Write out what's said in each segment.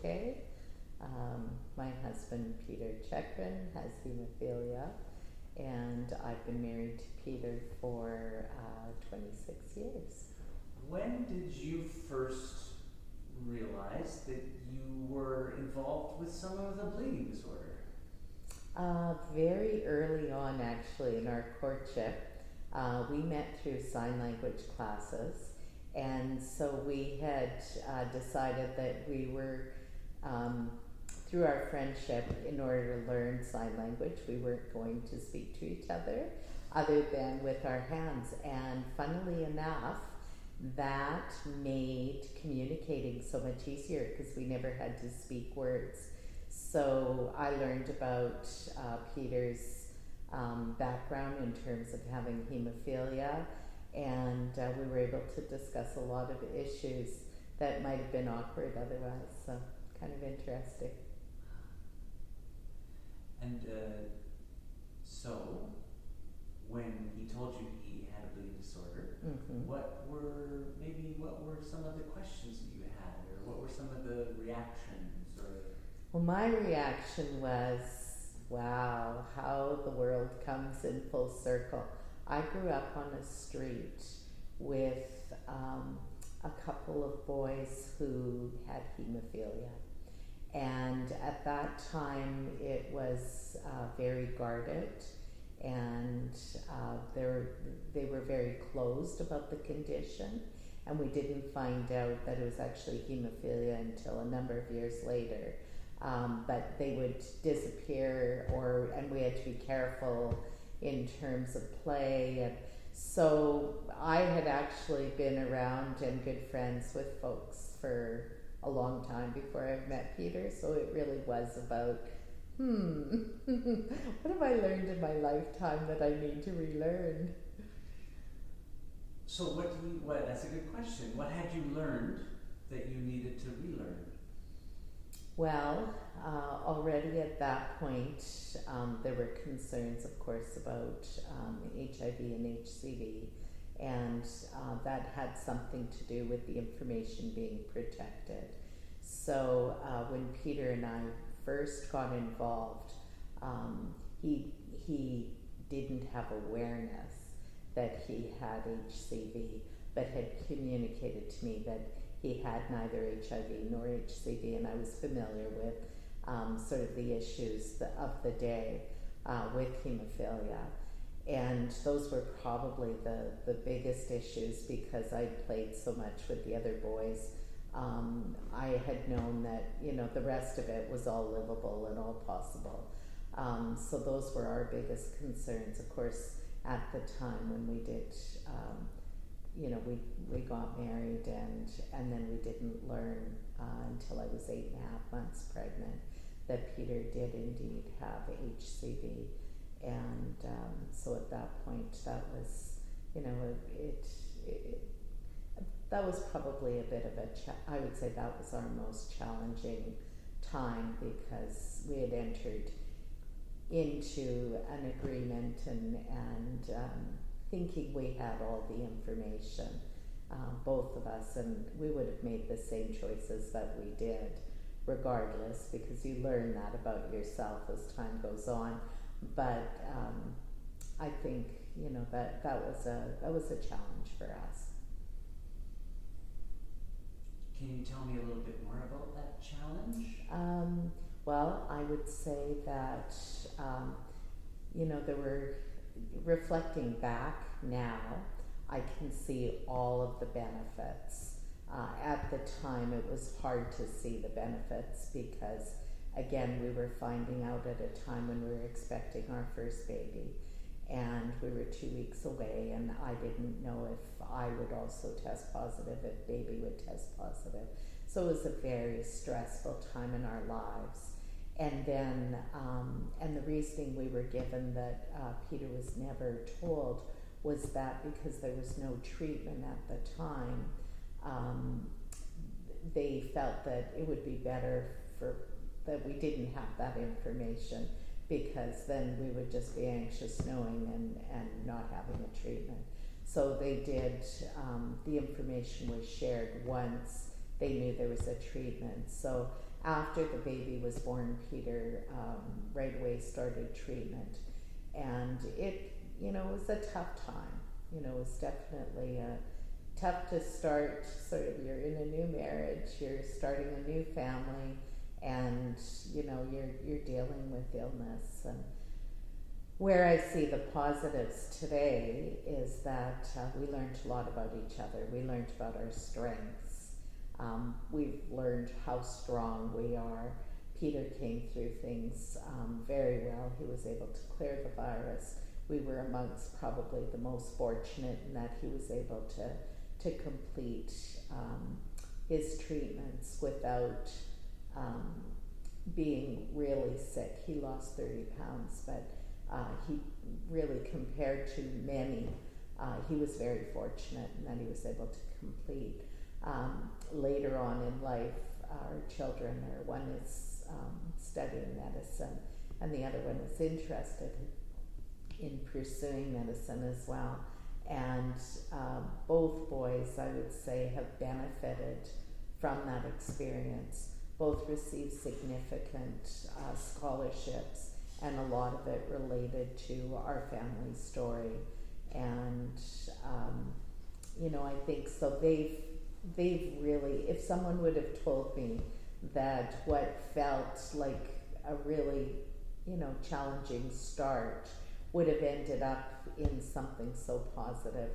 okay. My husband, Peter Chekrin, has hemophilia, and I've been married to Peter for 26 years. When did you first realize that you were involved with some of the bleeding disorder? Very early on, actually, in our courtship, we met through sign language classes, and so we had decided that we were, through our friendship, in order to learn sign language, we weren't going to speak to each other than with our hands. And funnily enough, that made communicating so much easier because we never had to speak words. So I learned about Peter's background in terms of having hemophilia, and we were able to discuss a lot of issues that might have been awkward otherwise. So kind of interesting. And so, when he told you he had a bleeding disorder, Mm-hmm. what were some of the questions that you had, or what were some of the reactions, or? Well, my reaction was, wow, how the world comes in full circle. I grew up on a street with a couple of boys who had hemophilia. And at that time, it was very guarded, and they were very closed about the condition. And we didn't find out that it was actually hemophilia until a number of years later. But they would disappear, and we had to be careful in terms of play. And so I had actually been around and good friends with folks for a long time before I met Peter. So it really was about, what have I learned in my lifetime that I need to relearn? So that's a good question. What had you learned that you needed to relearn? Well, already at that point, there were concerns, of course, about HIV and HCV, and that had something to do with the information being protected. So when Peter and I first got involved, he didn't have awareness that he had HCV, but had communicated to me that he had neither HIV nor HCV, and I was familiar with sort of the issues of the day with hemophilia. And those were probably the biggest issues because I played so much with the other boys. I had known that, the rest of it was all livable and all possible. So those were our biggest concerns. Of course, at the time when we did, we got married, and then we didn't learn until I was 8.5 months pregnant that Peter did indeed have HCV. And so at that point, that was, that was probably a bit of I would say that was our most challenging time because we had entered into an agreement and thinking we had all the information, both of us, and we would have made the same choices that we did regardless, because you learn that about yourself as time goes on. But I think that was a challenge for us. Can you tell me a little bit more about that challenge? Well, I would say that there were, reflecting back now, I can see all of the benefits. At the time, it was hard to see the benefits because, again, we were finding out at a time when we were expecting our first baby, and we were 2 weeks away, and I didn't know if I would also test positive, if baby would test positive. So it was a very stressful time in our lives. And then, and the reasoning we were given that Peter was never told was that because there was no treatment at the time, they felt that it would be better that we didn't have that information, because then we would just be anxious knowing and not having a treatment. So they did, the information was shared once they knew there was a treatment. So after the baby was born, Peter right away started treatment, and it, was a tough time. It was definitely tough to start. Sort of, you're in a new marriage, you're starting a new family, and you're dealing with illness. And where I see the positives today is that we learned a lot about each other. We learned about our strengths. We've learned how strong we are. Peter came through things very well. He was able to clear the virus. We were amongst probably the most fortunate in that he was able to complete his treatments without being really sick. He lost 30 pounds, but he really, compared to many, he was very fortunate in that he was able to complete. Later on in life, our children, one is studying medicine, and the other one is interested in pursuing medicine as well. And both boys, I would say, have benefited from that experience. Both received significant scholarships, and a lot of it related to our family story. And I think so. They've really, if someone would have told me that what felt like a really, challenging start would have ended up in something so positive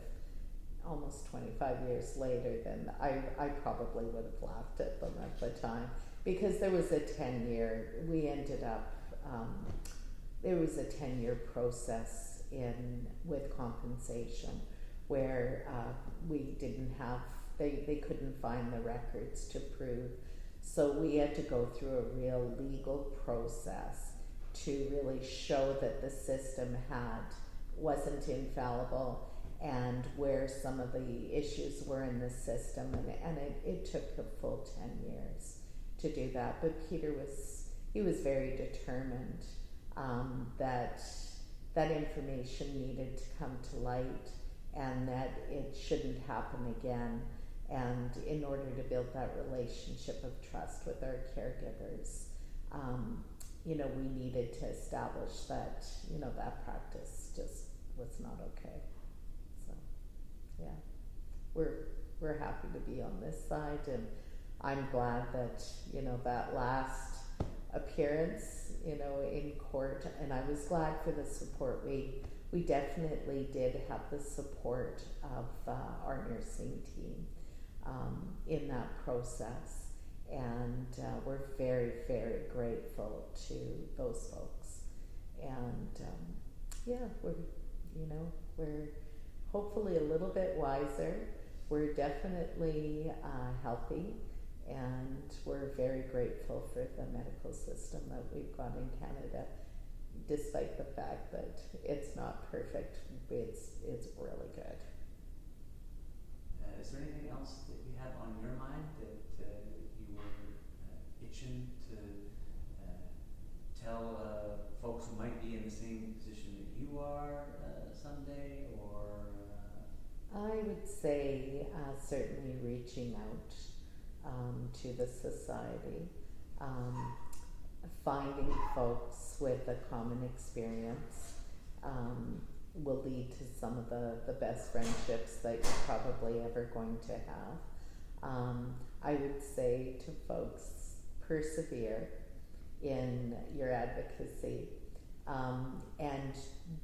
almost 25 years later, then I probably would have laughed at them at the time, because there was a 10-year, we ended up, there was a 10-year process with compensation where we didn't have, they couldn't find the records to prove. So we had to go through a real legal process to really show that the system wasn't infallible, and where some of the issues were in the system, and it took a full 10 years to do that. But Peter was very determined that information needed to come to light, and that it shouldn't happen again. And in order to build that relationship of trust with our caregivers, we needed to establish that, that practice just was not okay. So, yeah, we're happy to be on this side, and I'm glad that, that last appearance, in court, and I was glad for the support. We definitely did have the support of our nursing team in that process, and we're very, very grateful to those folks. And we're hopefully a little bit wiser. We're definitely healthy, and we're very grateful for the medical system that we've got in Canada, despite the fact that it's not perfect. It's really good. Is there anything else that you have on your mind that you were itching to tell folks who might be in the same position that you are someday, or? I would say certainly reaching out to the society, finding folks with a common experience will lead to some of the best friendships that you're probably ever going to have. I would say to folks, persevere in your advocacy, and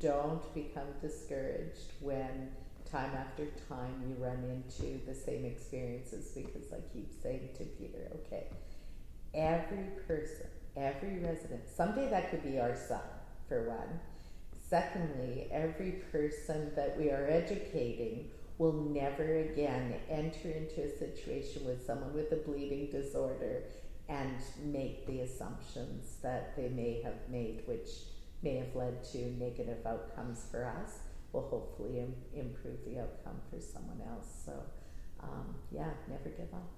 don't become discouraged when time after time you run into the same experiences, because I keep saying to Peter, okay, every person, every resident, someday that could be our son, for one. Secondly, every person that we are educating will never again enter into a situation with someone with a bleeding disorder and make the assumptions that they may have made, which may have led to negative outcomes for us, will hopefully improve the outcome for someone else. So, never give up.